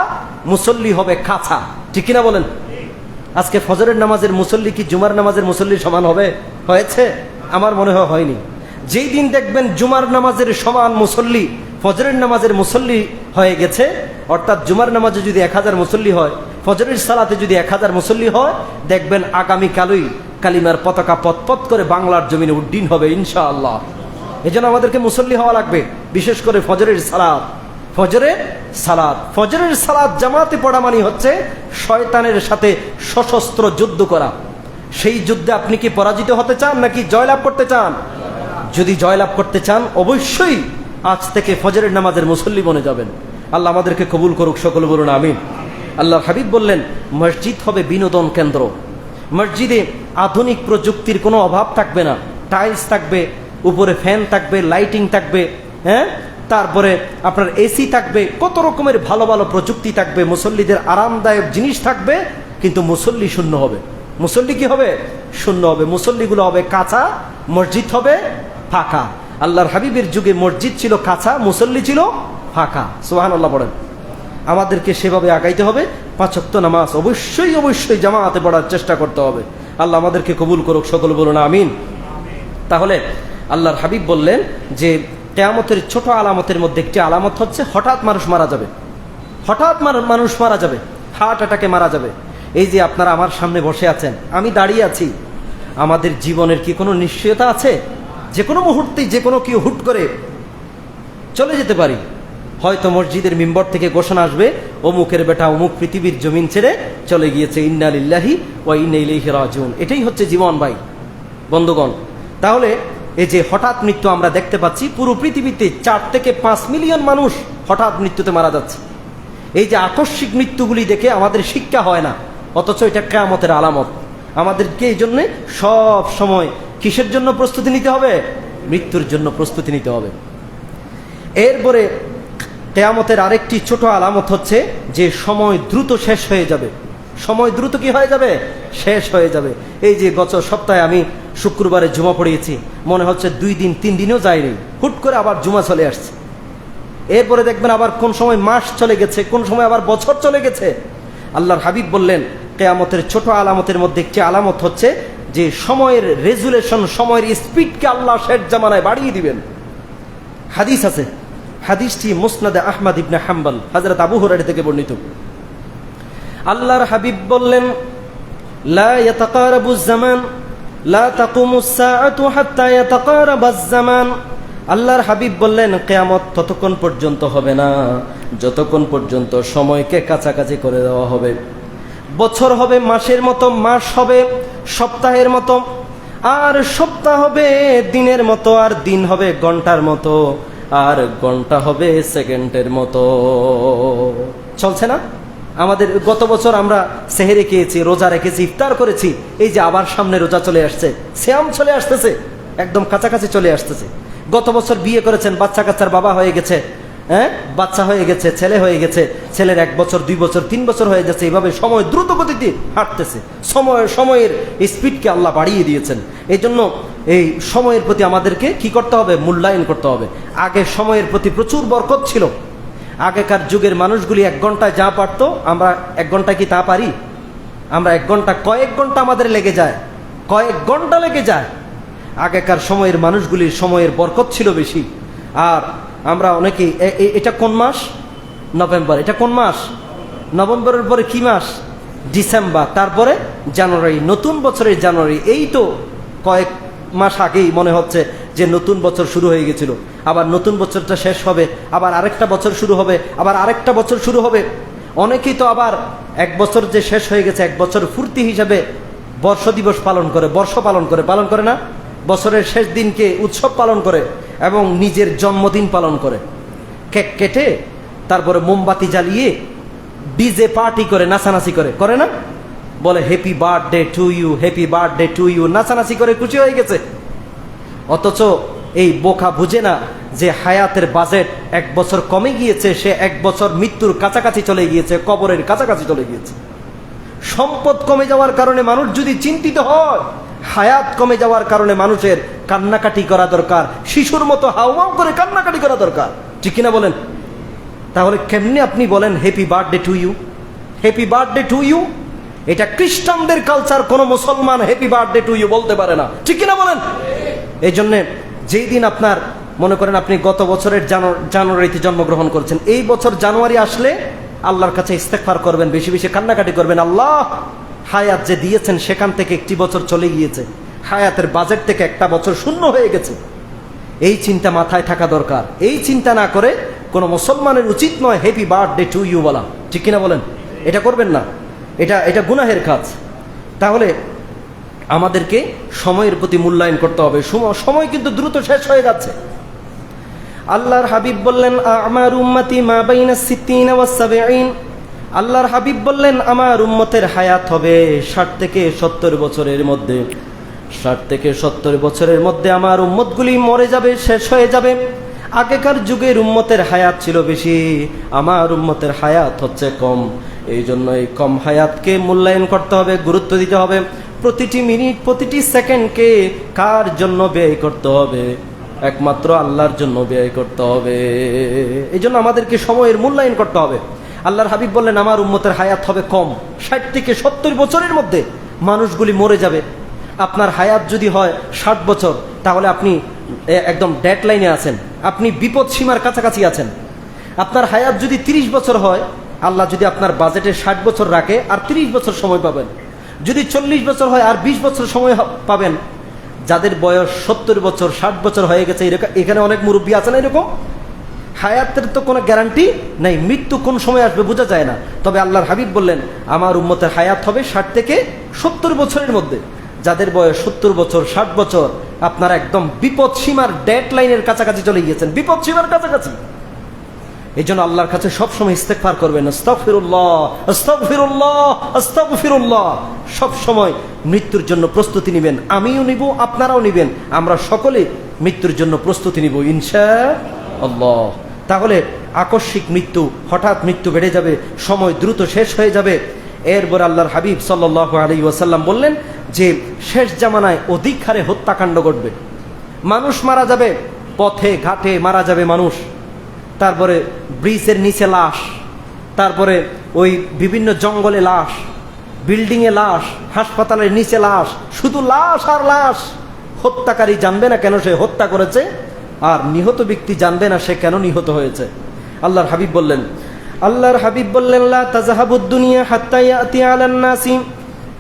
মুসল্লি হবে খাঁচা। ঠিক কিনা বলেন? আজকে ফজরের নামাজের মুসল্লি কি জুমার নামাজের মুসল্লির সমান হয়েছে? আমার মনে হয় হয়নি। যেই দিন দেখবেন জুমার নামাজের সমান মুসল্লি ফজরের নামাজের মুসল্লি হয়ে গেছে, অর্থাৎ জুমার নামাজে যদি 1000 মুসল্লি হয়, ফজরের সালাতে যদি 1000 মুসল্লি হয়, দেখবেন আগামীকালই কালিমার পতাকা পতপত করে বাংলার জমিনে উড্ডীন হবে ইনশাআল্লাহ। এই জন্য আমাদেরকে মুসল্লি হওয়া লাগবে, বিশেষ করে ফজরের সালাত। ফজরের সালাত জামাতে পড়া মানে হচ্ছে শয়তানের সাথে সশস্ত্র যুদ্ধ করা। সেই যুদ্ধে আপনি কি পরাজিত হতে চান নাকি জয়লাভ করতে চান? যদি জয়লাভ করতে চান, অবশ্যই আজ থেকে ফজরের নামাজের মুসল্লি বনে যাবেন। আল্লাহ আমাদেরকে কবুল করুক, সকল বলুন আমিন। আল্লাহর হাবিব বললেন, মসজিদ হবে বিনোদন কেন্দ্র। মসজিদে আধুনিক প্রযুক্তির কোনো অভাব থাকবে না, টাইলস থাকবে, উপরে ফ্যান থাকবে, লাইটিং থাকবে, হ্যাঁ, তারপরে আপনার এসি থাকবে, কত রকমের ভালো ভালো প্রযুক্তি থাকবে, মুসল্লিদের আরামদায়ক জিনিস থাকবে, কিন্তু মুসল্লি শূন্য হবে। মুসল্লি কি হবে? শূন্য হবে। মুসল্লিগুলো হবে কাঁচা, মসজিদ হবে ফাঁকা। আল্লাহর হাবিবের যুগে মসজিদ ছিল কাঁচা, মুসল্লি ছিল ফাঁকা। সুবহানাল্লাহ বলেন। আমাদেরকে সেভাবে আগাইতে হবে। 5 ওয়াক্ত নামাজ অবশ্যই অবশ্যই জামাতে পড়ার চেষ্টা করতে হবে। আল্লাহ আমাদেরকে কবুল করুক, সকল বলুন আমিন। তাহলে আল্লাহর হাবিব বললেন যে কিয়ামতের ছোট আলামতের মধ্যে একটি আলামত হচ্ছে হঠাৎ মানুষ মারা যাবে, হঠাৎ মানুষ মারা যাবে, হার্ট অ্যাটাকে মারা যাবে। এই যে আপনারা আমার সামনে বসে আছেন, আমি দাঁড়িয়ে আছি, আমাদের জীবনের কি কোনো নিশ্চয়তা আছে? যে কোনো মুহূর্তেই যে কোনো কেউ হুট করে চলে যেতে পারি। হয়তো মসজিদের মিম্বর থেকে ঘোষণা আসবে, অমুকের বেটা অমুক পৃথিবীর জমিন ছেড়ে চলে গিয়েছে, ইন্না লিল্লাহি ওয়া ইন্না ইলাইহি রাজিউন। এটাই হচ্ছে জীবন ভাই, বন্ধুগণ। তাহলে এই যে হঠাৎ মৃত্যু আমরা দেখতে পাচ্ছি, পুরো পৃথিবীতে 4 থেকে 5 মিলিয়ন মানুষ হঠাৎ মৃত্যুতে মারা যাচ্ছে। এই যে আকস্মিক মৃত্যুগুলি দেখে আমাদের শিক্ষা হয় না, অথচ এটা কিয়ামতের আলামত। আমাদেরকে এই জন্যে সব সময় কিসের জন্য প্রস্তুতি নিতে হবে? মৃত্যুর জন্য প্রস্তুতি নিতে হবে। এরপরে কিয়ামতের আরেকটি ছোট আলামত হচ্ছে যে সময় দ্রুত শেষ হয়ে যাবে। সময় দ্রুত কি হয়ে যাবে? শেষ হয়ে যাবে। এই যে গত সপ্তাহে আমি শুক্রবারে জুমা পড়িয়েছি, মনে হচ্ছে 2 দিন 3 দিনও যায়নি, হুট করে আবার জুমা চলে আসছে। এরপরে দেখবেন আবার কোন সময় মাস চলে গেছে, কোন সময় আবার বছর চলে গেছে। আল্লাহর হাবিব বললেন কিয়ামতের ছোট আলামতের মধ্যে একটি আলামত হচ্ছে যে সময়ের রেজুলেশন, সময়ের স্পিডকে আল্লাহ শেষ জামানায় বাড়িয়ে দিবেন। হাদিস আছে, হাদিসটি মুসনাদে আহমদ ইবনে হাম্বল হযরত আবু হুরায়রা থেকে বর্ণিত। আল্লাহর হাবিব বললেন লা ইয়াতাকারাবুজ জামান লা তাকুমুস সাআতু হাত্তা ইয়াতাকারাবাজ জামান। আল্লাহর হাবিব বললেন কিয়ামত ততক্ষণ পর্যন্ত হবে না যতক্ষণ পর্যন্ত সময়কে কাছাকাছি করে দেওয়া হবে। বছর হবে মাসের মতো, মাস হবে সপ্তাহের মতো, আর সপ্তাহ হবে দিনের মতো, আর দিন হবে ঘন্টার মতো, আর ঘন্টা হবে সেকেন্ডের মতো। চলছে না? আমাদের গত বছর আমরা সেহরি খেয়েছি, রোজা রেখেছি, ইফতার করেছি, এই যে আবার সামনে রোজা চলে আসছে, সিয়াম চলে আসতেছে, একদম কাছাকাছি চলে আসতেছে। গত বছর বিয়ে করেছেন, বাচ্চা কাচ্চার বাবা হয়ে গেছে, বাচ্চা হয়ে গেছে, ছেলে হয়ে গেছে, ছেলের 1 বছর 2 বছর 3 বছর হয়ে যাচ্ছে। এইভাবে সময় দ্রুত গতিতে হাঁটতেছে। সময়ের স্পিডকে আল্লাহ বাড়িয়ে দিয়েছেন। এই জন্য এই সময়ের প্রতি আমাদেরকে কি করতে হবে? মূল্যায়ন করতে হবে। আগে সময়ের প্রতি প্রচুর বরকত ছিল। আগেকার যুগের মানুষগুলি 1 ঘন্টায় যা পারত, আমরা 1 ঘন্টায় কি তা পারি? আমরা 1 ঘন্টা, কয়েক ঘন্টা আমাদের লেগে যায়, কয়েক ঘন্টা লেগে যায়। আগেকার সময়ের মানুষগুলির সময়ের বরকত ছিল বেশি। আর আমরা অনেকেই, এটা কোন মাস? নভেম্বর। এটা কোন মাস? নভেম্বরের পরে কি মাস? ডিসেম্বর, তারপরে জানুয়ারি, নতুন বছরের জানুয়ারি। এই তো কয়েক মাস আগেই মনে হচ্ছে যে নতুন বছর শুরু হয়ে গেছিল। আবার নতুন বছরটা শেষ হবে, আবার আরেকটা বছর শুরু হবে, আবার আরেকটা বছর শুরু হবে। অনেকেই তো আবার 1 বছর যে শেষ হয়ে গেছে, 1 বছর ফুর্তি হিসাবে বর্ষ দিবস পালন করে, বর্ষ পালন করে না? বছরের শেষ দিনকে উৎসব পালন করে এবং নিজের জন্মদিন পালন করে, কেক কেটে তারপরে মোমবাতি জ্বালিয়ে ডিজে পার্টি করে, নাচানাচি করে না? বলে happy birthday to you, happy birthday to you, নাচানাচি করে খুশি হয়ে গেছে। অথচ এই বোকা বুঝে না যে হায়াতের বাজেট 1 বছর কমে গিয়েছে, সে 1 বছর মৃত্যুর কাছাকাছি চলে গিয়েছে, কবরের কাছাকাছি চলে গিয়েছে। সম্পদ কমে যাওয়ার কারণে মানুষ যদি চিন্তিত হয়, হায়াত কমে যাওয়ার কারণে মানুষের কান্নাকাটি করা দরকার, শিশুর মতো হাউমাউ করে কান্নাকাটি করা দরকার, ঠিক কিনা বলেন? তাহলে কেমনে আপনি বলেন happy birthday to you? Happy birthday to you এটা খ্রিস্টানদের কালচার, কোন মুসলমান হ্যাপি বার্থডে টু ইউ বলতে পারে না, ঠিক কিনা বলেন? এই জন্যে যেই দিন আপনার মনে করেন আপনি গত বছরের জানুয়ারিতে জন্মগ্রহণ করছেন, এই বছর জানুয়ারি আসলে আল্লাহর কাছে ইস্তেগফার করবেন, বেশি বেশি কান্নাকাটি করবেন, আল্লাহ হায়াত যে দিয়েছেন সেখান থেকে 1টি বছর চলে গিয়েছে, হায়াতের বাজেট থেকে 1টা বছর শূন্য হয়ে গেছে। এই চিন্তা মাথায় থাকা দরকার। এই চিন্তা না করে কোনো মুসলমানের উচিত নয় হ্যাপি বার্থডে টু ইউ বলা, ঠিক কিনা বলেন? এটা করবেন না, এটা গুনাহের কাজ। তাহলে আমাদেরকে সময়ের প্রতি মূল্যায়ন করতে হবে। সময় কিন্তু দ্রুত শেষ হয়ে যাচ্ছে। আল্লাহর হাবিব বললেন আমার উম্মতি মা বাইনা 60 ওয়া 70। আল্লাহর হাবিব বললেন আমার উম্মতের হায়াত হবে 60 থেকে 70 বছরের মধ্যে। 60 থেকে 70 বছরের মধ্যে আমার উম্মতগুলি মরে যাবে, শেষ হয়ে যাবে। আগেকার যুগের উম্মতের হায়াত ছিল বেশি, আমার উম্মতের হায়াত হচ্ছে কম। এই জন্য এই কম হায়াতকে মূল্যায়ন করতে হবে, গুরুত্ব দিতে হবে। প্রতিটি মিনিট, প্রতিটি সেকেন্ডকে কার জন্য ব্যয় করতে হবে? একমাত্র আল্লাহর জন্য ব্যয় করতে হবে। এই জন্য আমাদেরকে সময়ের মূল্যায়ন করতে হবে। আল্লাহর হাবিব বললেন আমার উম্মতের হায়াত হবে কম, 60 থেকে 70 বছরের মধ্যে মানুষগুলি মরে যাবে। আপনার হায়াত যদি হয় 60 বছর, তাহলে আপনি একদম ডেড লাইনে আছেন, আপনি বিপদ সীমার কাছাকাছি আছেন। আপনার হায়াত যদি 30 বছর হয়, আল্লাহ যদি আপনার বাজেটে 60 বছর রাখে, আর 30 বছর সময় পাবেন। যদি 40 বছর হয়, আর 20 বছর সময় পাবেন। যাদের বয়স 70 বছর 60 বছর হয়ে গেছে, এখানে অনেক মুরব্বী আছে না এরকম? হায়াতের তো কোনো গ্যারান্টি নাই, মৃত্যু কোন সময় আসবে বোঝা যায় না। তবে আল্লাহর হাবিব বললেন আমার উম্মতের হায়াত হবে 60 থেকে 70 বছরের মধ্যে। যাদের বয়স 70 বছর 60 বছর, আপনারা একদম বিপদ সীমার ডেড লাইনের কাছাকাছি চলে গিয়েছেন, বিপদ সীমার কাছাকাছি। এই জন্য আল্লাহর কাছে সবসময় ইস্তেগফার করবেন, আস্তাগফিরুল্লাহ আস্তাগফিরুল্লাহ আস্তাগফিরুল্লাহ। সবসময় মৃত্যুর জন্য প্রস্তুতি নেবেন, আমিও নিব, আপনারাও নেবেন, আমরা সকলে মৃত্যুর জন্য প্রস্তুতি নিব ইনশাআল্লাহ। তাহলে আকস্মিক মৃত্যু, হঠাৎ মৃত্যু বেড়ে যাবে, সময় দ্রুত শেষ হয়ে যাবে। এরপর আল্লাহর হাবিব সাল্লাল্লাহু আলাইহি ওয়াসাল্লাম বললেন যে শেষ জামানায় অধিক হারে হত্যাকাণ্ড ঘটবে, মানুষ মারা যাবে, পথে ঘাটে মারা যাবে মানুষ, তারপরে ব্রিজের নিচে লাশ, তারপরে ওই বিভিন্ন জঙ্গলে লাশ, বিল্ডিংয়ে লাশ, হাসপাতালের নিচে লাশ, শুধু লাশ আর লাশ। হত্যাকারী জানবে না কেন সে হত্যা করেছে, আর নিহত ব্যক্তি জানবে না সে কেন নিহত হয়েছে। আল্লাহর হাবিব বললেন লা তাযহাবুদ দুনিয়া হাত্তা ইয়াতি আলান নাসি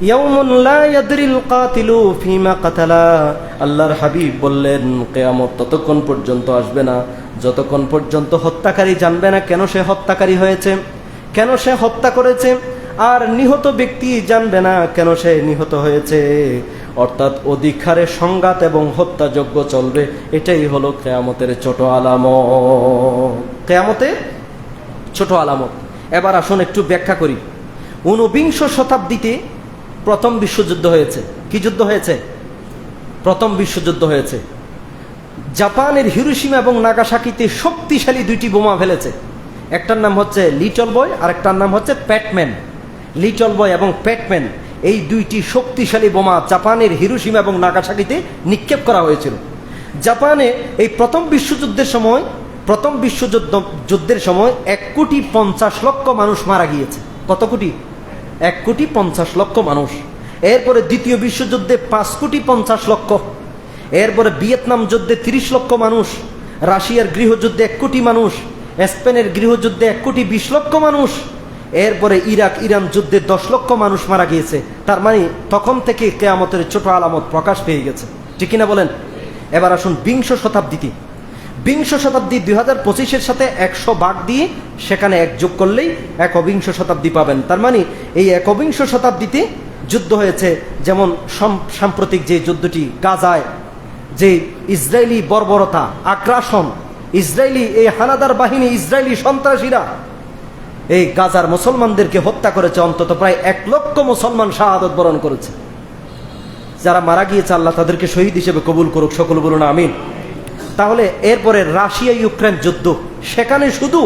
ইয়াউমুন লা ইয়াদরিল কাতিলু ফিমা কাতালা। আল্লাহর হাবিব বললেন কিয়ামত ততক্ষণ পর্যন্ত আসবে না যতক্ষণ পর্যন্ত হত্যাকারী জানবে না কেন সে হত্যাকারী হয়েছে, কেন সে হত্যা করেছে, আর নিহত ব্যক্তি জানবে না কেন সে নিহত হয়েছে। অর্থাৎ অধিক হারে সংঘাত এবং হত্যাযজ্ঞ চলবে। এটাই হলো কিয়ামতের ছোট আলামত, কিয়ামতের ছোট আলামত। এবার আসুন একটু ব্যাখ্যা করি। ঊনবিংশ শতাব্দীতে প্রথম বিশ্বযুদ্ধ হয়েছে। কি যুদ্ধ হয়েছে? প্রথম বিশ্বযুদ্ধ হয়েছে। জাপানের হিরোশিমা এবং নাগাসাকিতে শক্তিশালী দুইটি বোমা ফেলেছে। একটার নাম হচ্ছে লিটল বয়, আর একটার নাম হচ্ছে প্যাটম্যান। লিটল বয় এবং প্যাটম্যান, এই দুইটি শক্তিশালী বোমা জাপানের হিরোশিমা এবং নাগাসাকিতে নিক্ষেপ করা হয়েছিল। জাপানে এই প্রথম বিশ্বযুদ্ধের সময় 1,50,00,000 মানুষ মারা গিয়েছে। কত কোটি? 1,50,00,000 মানুষ। এরপরে দ্বিতীয় বিশ্বযুদ্ধে 5,50,00,000। এরপরে ভিয়েতনাম যুদ্ধে 30 লক্ষ মানুষ, রাশিয়ার গৃহযুদ্ধে 1 কোটি মানুষ, স্পেনের গৃহযুদ্ধে 1,20,00,000 মানুষ। এরপরে ইরাক ইরান যুদ্ধে 10 লক্ষ মানুষ মারা গিয়েছে। তার মানে তখন থেকে কিয়ামতের ছোট আলামত প্রকাশ পেয়ে গেছে, ঠিক কিনা বলেন? এবার আসুন বিংশ শতাব্দীতে। বিংশ শতাব্দী 2025-এর সাথে 100 ভাগ দিয়ে সেখানে 1 যোগ করলেই একবিংশ শতাব্দী পাবেন। তার মানে এই একবিংশ শতাব্দীতে যুদ্ধ হয়েছে। যেমন সাম্প্রতিক যে যুদ্ধটি গাজায়, যে ইসরায়েলি বর্বরতা, আগ্রাসন, ইসরায়েলি এই হানাদার বাহিনী, ইসরায়েলি সন্ত্রাসীরা এই গাজার মুসলমানদেরকে হত্যা করেছে। অন্তত প্রায় 1 লক্ষ মুসলমান শাহাদত বরণ করেছে। যারা মারা গিয়েছে আল্লাহ তাদেরকে শহীদ হিসেবে কবুল করুক, সকল বলুন আমিন। তাহলে এরপরে রাশিয়া ইউক্রেন যুদ্ধ, সেখানে শুধু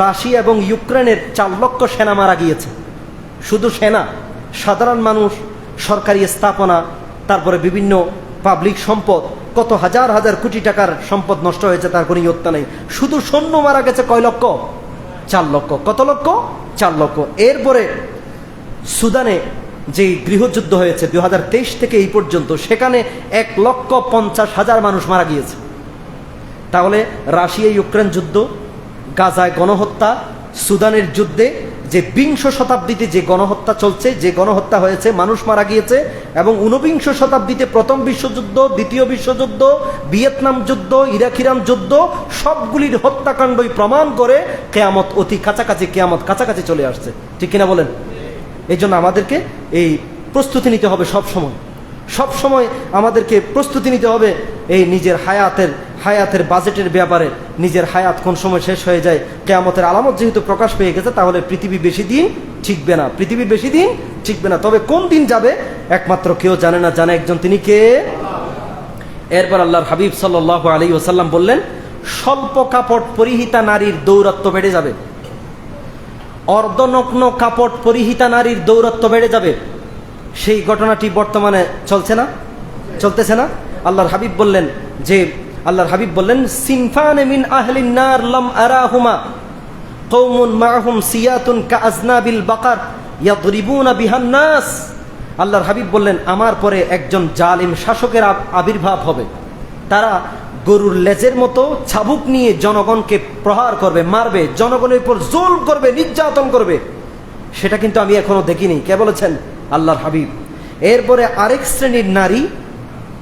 রাশিয়া এবং ইউক্রেনের 4 লক্ষ সেনা মারা গিয়েছে। শুধু সেনা, সাধারণ মানুষ, সরকারি স্থাপনা, তারপরে বিভিন্ন পাবলিক সম্পদ, কত হাজার হাজার কোটি টাকার সম্পদ নষ্ট হয়েছে, তার কোনো ইয়ত্তা নেই। শুধু সৈন্য মারা গেছে কয় লক্ষ? 4 লক্ষ। কত লক্ষ? 4 লক্ষ। এরপরে সুদানে যে গৃহযুদ্ধ হয়েছে 2023 থেকে এই পর্যন্ত, সেখানে 1,50,000 মানুষ মারা গিয়েছে। তাহলে রাশিয়া ইউক্রেন যুদ্ধ, গাজায় গণহত্যা, সুদানের যুদ্ধে যে বিংশ শতাব্দীতে যে গণহত্যা চলছে, যে গণহত্যা হয়েছে, মানুষ মারা গিয়েছে, এবং ঊনবিংশ শতাব্দীতে প্রথম বিশ্বযুদ্ধ, দ্বিতীয় বিশ্বযুদ্ধ, ভিয়েতনাম যুদ্ধ, ইরাক ইরান যুদ্ধ, সবগুলির হত্যাকাণ্ডই প্রমাণ করে কিয়ামত অতি কাছাকাছি, কিয়ামত কাছাকাছি চলে আসছে, ঠিক কিনা বলেন? এই জন্য আমাদেরকে এই প্রস্তুতি নিতে হবে। সব সময় আমাদেরকে প্রস্তুতি নিতে হবে এই নিজের হায়াতের বাজেটের ব্যাপারে। নিজের হায়াত কোন সময় শেষ হয়ে যায়। কিয়ামতের আলামত যেহেতু প্রকাশ পেয়ে গেছে, তাহলে পৃথিবী বেশি দিন ঠিকবে না। তবে কোন দিন যাবে একমাত্র কেউ জানে না, জানে একজন, তিনি কে? এরপর আল্লাহর হাবিব সাল্লাল্লাহু আলাইহি ওয়াসাল্লাম বললেন, স্বল্প কাপড় পরিহিতা নারীর দৌরাত্ম্য বেড়ে যাবে। অর্ধনগ্ন কাপড় পরিহিতা নারীর দৌরাত্ম্য বেড়ে যাবে। সেই ঘটনাটি বর্তমানে চলতেছে না? আল্লাহর হাবিব বললেন সিনফানে মিন আহলিন নার লাম আরাহুমা কওমুন মাআহুম সিয়াতুন কাআজনাবিল বাকার ইয়াদরিবুনা বিহান নাস। আল্লাহর হাবিব বললেন, আমার পরে একজন জালিম শাসকের আবির্ভাব হবে। তারা গরুর লেজের মতো ছাবুক নিয়ে জনগণকে প্রহার করবে, মারবে, জনগণের উপর জুলম করবে, নির্যাতন করবে। সেটা কিন্তু আমি এখনো দেখিনি। কে বলেছেন? আল্লাহর হাবিব। এরপরে আরেক শ্রেণীর নারী,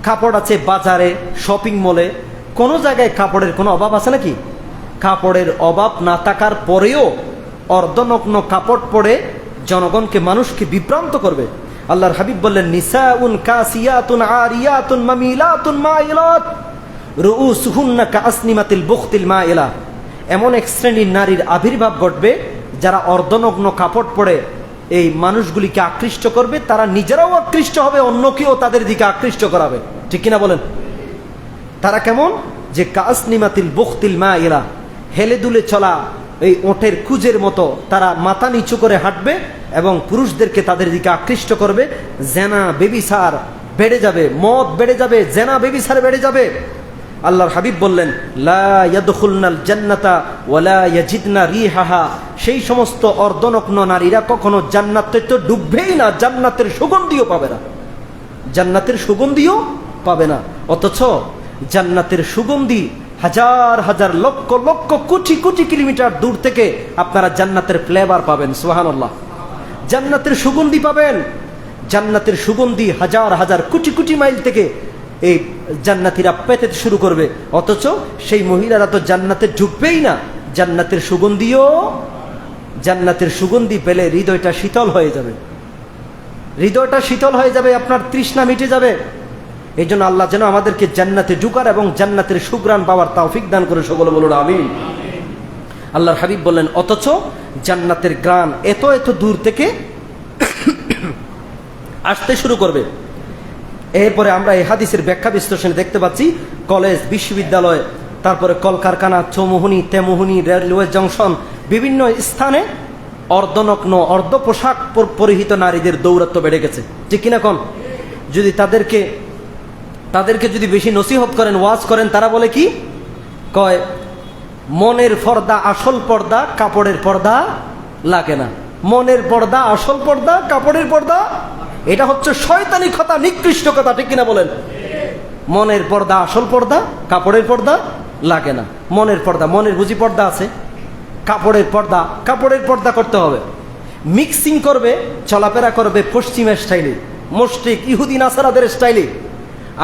কাপড় আছে বাজারে, শপিং মলে, কোনো জায়গায় কাপড়ের কোনো অভাব আছে নাকি? কাপড়ের অভাব না থাকার পরেও অর্ধনগ্ন কাপড় পরে জনগণকে, মানুষকে বিভ্রান্ত করবে। আল্লাহর হাবিব বললেন, নিসাউন কাসিয়াতুন আরিয়াতুন মামিলাতুন মাইলাত রুউসুহুন্না কাসনিমাতিল বুখতিল মাইলা। এমন এক শ্রেণীর নারীর আবির্ভাব ঘটবে যারা অর্ধনগ্ন কাপড় পরে এই মানুষগুলিকে আকৃষ্ট করবে। তারা নিজেরাও আকৃষ্ট হবে, অন্যকেও তাদের দিকে আকৃষ্ট করাবে। ঠিক কিনা বলেন? তারা কেমন? যে কাসনিমাতিল বুখতিল মাইলা, হেলে দুলে চলা এই ওটের কুজের মতো তারা মাথা নিচু করে হাঁটবে এবং পুরুষদেরকে তাদের দিকে আকৃষ্ট করবে। জেনা বেবিচার বেড়ে যাবে, মদ বেড়ে যাবে, জেনা বেবিচার বেড়ে যাবে। আল্লাহর হাবিব বললেন, লা ইয়াদখুলনাল জান্নাতা ওয়ালা ইয়াজিদনা রিহাহা। সেই সমস্ত অর্ধনগ্ন নারীরা কখনো জান্নাতে তো ডুববেই না, জান্নাতের সুগন্ধিও পাবে না, জান্নাতের সুগন্ধিও পাবে না। অথচ জান্নাতের সুগন্ধি হাজার হাজার লক্ষ লক্ষ কোটি কোটি কিলোমিটার দূর থেকে আপনারা জান্নাতের ফ্লেভার পাবেন। সুবহানাল্লাহ। জান্নাতের সুগন্ধি পাবেন। জান্নাতের সুগন্ধি হাজার হাজার কোটি কোটি মাইল থেকে এই জান্নাতীরা পেতে শুরু করবে। অথচ সেই মহিলারা তো জান্নাতে ঢুকবেই না। জান্নাতের সুগন্ধি পেলে হৃদয়টা শীতল হয়ে যাবে, হৃদয়টা শীতল হয়ে যাবে, আপনার তৃষ্ণা মিটে যাবে। এই জন্য আল্লাহ যেন আমাদেরকে জান্নাতে ঢুকার এবং জান্নাতের সুঘ্রাণ পাওয়ার তৌফিক দান করে। সকলে বলুন আমিন। আল্লাহর হাবিব বললেন, অথচ জান্নাতের গ্রাণ এত এত দূর থেকে আসতে শুরু করবে। এরপরে আমরা এই হাদিসের ব্যাখ্যা বিশ্লেষণে দেখতে পাচ্ছি, কলেজ, বিশ্ববিদ্যালয়, তারপরে কলকারখানা, চৌমুহনী, তেমুহনী, রেলওয়ে জংশন, বিভিন্ন স্থানে অর্ধনগ্ন, অর্ধ পোশাক পরিহিত নারীদের দৌরাত্ম্য বেড়ে গেছে। ঠিক কিনা কোন? যদি তাদেরকে যদি বেশি নসিহত করেন, ওয়াজ করেন, তারা বলে কি কয়? মনের পর্দা আসল পর্দা, কাপড়ের পর্দা লাগে না। মনের পর্দা আসল পর্দা, কাপড়ের পর্দা, এটা হচ্ছে শয়তানি কথা, নিকৃষ্ট কথা। ঠিক কিনা বলেন? মনের পর্দা আসল পর্দা, কাপড়ের পর্দা লাগে না। মনের পর্দা, মনের বুঝি পর্দা আছে? কাপড়ের পর্দা, কাপড়ের পর্দা করতে হবে। মিক্সিং করবে, চলাফেরা করবে পশ্চিমের স্টাইলে, মুশরিক ইহুদি নাসারাদের স্টাইলে।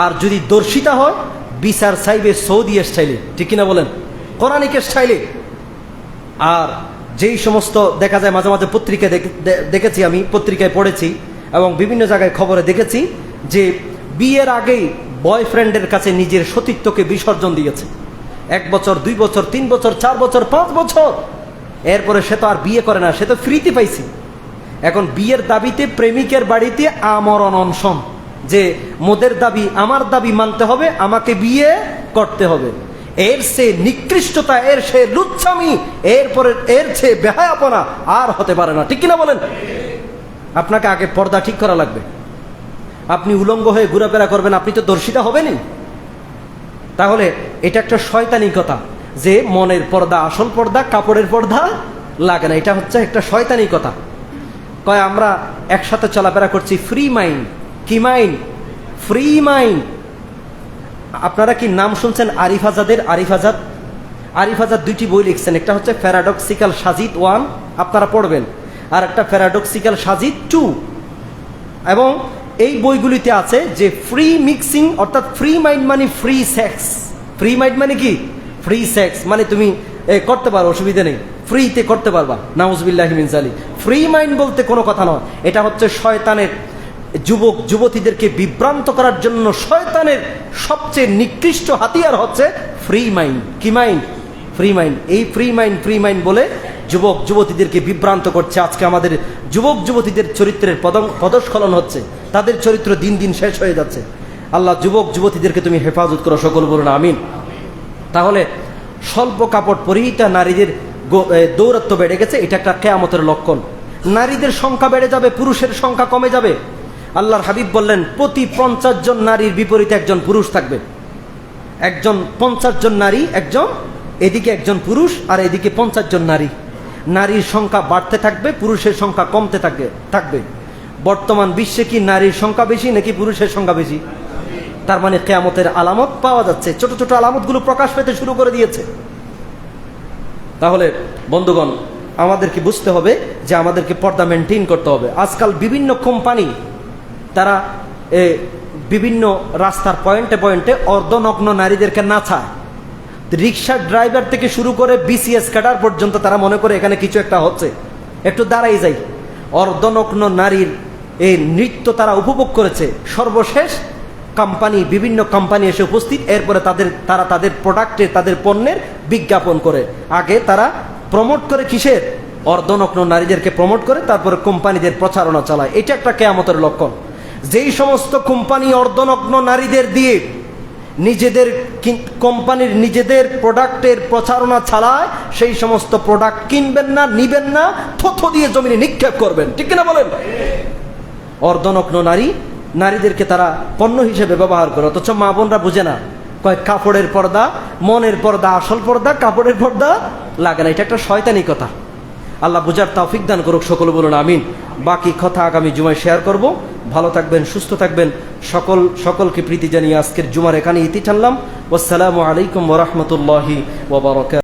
আর যদি দর্শিতা হয়, বিচার চাইবে সৌদি স্টাইলে। ঠিক কিনা বলেন? কোরআনিক স্টাইলে। আর যেই সমস্ত দেখা যায়, মাঝে মাঝে পত্রিকায় দেখেছি, আমি পত্রিকায় পড়েছি এবং বিভিন্ন জায়গায় খবরে দেখেছি যে বিয়ের আগেই বয়ফ্রেন্ডের কাছে নিজের সতীত্বকে বিসর্জন দিয়েছে। 1 বছর, 2 বছর, 3 বছর, 4 বছর, 5 বছর। এরপরে সে তো আর বিয়ে করে না, সে তো ফ্রিতে পাইছি। এখন বিয়ের দাবিতে প্রেমিকের বাড়িতে আমরণ অনশন, যে মোদের দাবি, আমার দাবি মানতে হবে, আমাকে বিয়ে করতে হবে। এর সে নিকৃষ্টতা, এর সে লুচ্ছামি, এরপরে এর সে বেহায়াপনা আর হতে পারে না। ঠিক কিনা বলেন? আপনাকে আগে পর্দা ঠিক করা লাগবে। আপনি উলঙ্গ হয়ে ঘোরাফেরা করবেন, আপনি তো দর্শিতা হবেনই। তাহলে এটা একটা শয়তানি কথা যে মনের পর্দা আসল পর্দা, কাপড়ের পর্দা লাগে না। এটা হচ্ছে একটা শয়তানি কথা। কয় আমরা একসাথে চলাফেরা করছি, ফ্রি মাইন্ড। কি মাইন্ড? Free mind. আপনারা কি নাম শুনছেন আরিফ আজাদের? আরিফ আজাদ 2টি বই লিখছেন। একটা হচ্ছে প্যারাডক্সিক্যাল সাজিদ 1, আপনারা পড়বেন, আর একটা প্যারাডক্সিক্যাল সাজিদ 2। এবং এই বইগুলিতে আছে যে ফ্রি মিক্সিং, অর্থাৎ ফ্রি মাইন্ড মানে ফ্রি সেক্স। ফ্রি মাইন্ড মানে কি? ফ্রি সেক্স মানে তুমি করতে পারো, অসুবিধা নেই, ফ্রিতে করতে পারবা। নাউজুবিল্লাহি মিন যালিক। ফ্রি মাইন্ড বলতে কোনো কথা নয়। এটা হচ্ছে শয়তানের, যুবক যুবতীদেরকে বিভ্রান্ত করার জন্য শয়তানের সবচেয়ে নিকৃষ্ট হাতিয়ার হচ্ছে ফ্রি মাইন্ড। কি মাইন্ড? Free mind. এই ফ্রি মাইন্ড বলে যুবক যুবতীদেরকে বিভ্রান্ত করছে। আজকে আমাদের যুবক যুবতীদের চরিত্রের পদস্খলন হচ্ছে, তাদের চরিত্র দিন দিন শেষ হয়ে যাচ্ছে। আল্লাহ যুবক যুবতীদেরকে তুমি হেফাজত করো। সকল বলুন আমিন। তাহলে স্বল্প কাপড় পরিহিতা নারীদের দৌরাত্ম্য বেড়ে গেছে, এটা একটা কিয়ামতের লক্ষণ। নারীদের সংখ্যা বেড়ে যাবে, পুরুষের সংখ্যা কমে যাবে। আল্লাহর হাবিব বললেন, প্রতি 50 জন নারীর বিপরীতে একজন পুরুষ থাকবে। 50 জন নারী, একজন এদিকে একজন পুরুষ, আর এদিকে 50 জন নারী। নারীর সংখ্যা বাড়তে থাকবে, পুরুষের সংখ্যা কমতে থাকবে। বর্তমান বিশ্বে কি নারীর সংখ্যা বেশি নাকি পুরুষের সংখ্যা বেশি? তার মানে কিয়ামতের আলামত পাওয়া যাচ্ছে, ছোট ছোট আলামতগুলো প্রকাশ পেতে শুরু করে দিয়েছে। তাহলে বন্ধুগণ, আমাদেরকে বুঝতে হবে যে আমাদেরকে পর্দা মেনটেন করতে হবে। আজকাল বিভিন্ন কোম্পানি তারা বিভিন্ন রাস্তার পয়েন্টে পয়েন্টে অর্ধনগ্ন নারীদেরকে নাচায়। রিক্সার ড্রাইভার থেকে শুরু করে বিসিএস ক্যাডার পর্যন্ত তারা মনে করে এখানে কিছু একটা হচ্ছে, একটু দাঁড়াই যাই। অর্ধনগ্ন নারীর এই নৃত্য তারা উপভোগ করেছে। সর্বশেষ বিভিন্ন কোম্পানি এসে উপস্থিত, এরপরে তারা তাদের প্রোডাক্টের, তাদের পণ্যের বিজ্ঞাপন করে। আগে তারা প্রমোট করে কিসের? অর্ধনগ্ন নারীদেরকে প্রমোট করে, তারপরে কোম্পানিদের প্রচারণা চালায়। এটা একটা কিয়ামতের লক্ষণ। যেই সমস্ত কোম্পানি অর্ধনগ্ন নারীদের দিয়ে নিজেদের কোম্পানির নিজেদের প্রোডাক্টের প্রচারণা চালায়, সেই সমস্ত প্রোডাক্ট কিনবেন না, নিবেন না, থথো দিয়ে জমিনে নিক্ষেপ করবেন। ঠিক কিনা বলেন? অর্ধনগ্ন নারীদেরকে তারা পণ্য হিসেবে ব্যবহার করে, অথচ মা বোনরা বুঝে না। কয় কাপড়ের পর্দা, মনের পর্দা, আসল পর্দা কাপড়ের পর্দা লাগে না। এটা একটা শয়তানি কথা। আল্লাহ বুঝার তৌফিক দান করুক, সকলে বলুন আমিন। বাকি কথা আগামী জুমায় শেয়ার করব। ভালো থাকবেন, সুস্থ থাকবেন। সকলকে প্রীতি জানিয়ে আজকের জুমার এখানে ইতি টানলাম। আসসালামু আলাইকুম ওয়া রাহমাতুল্লাহি ওয়া বারাকাতুহু।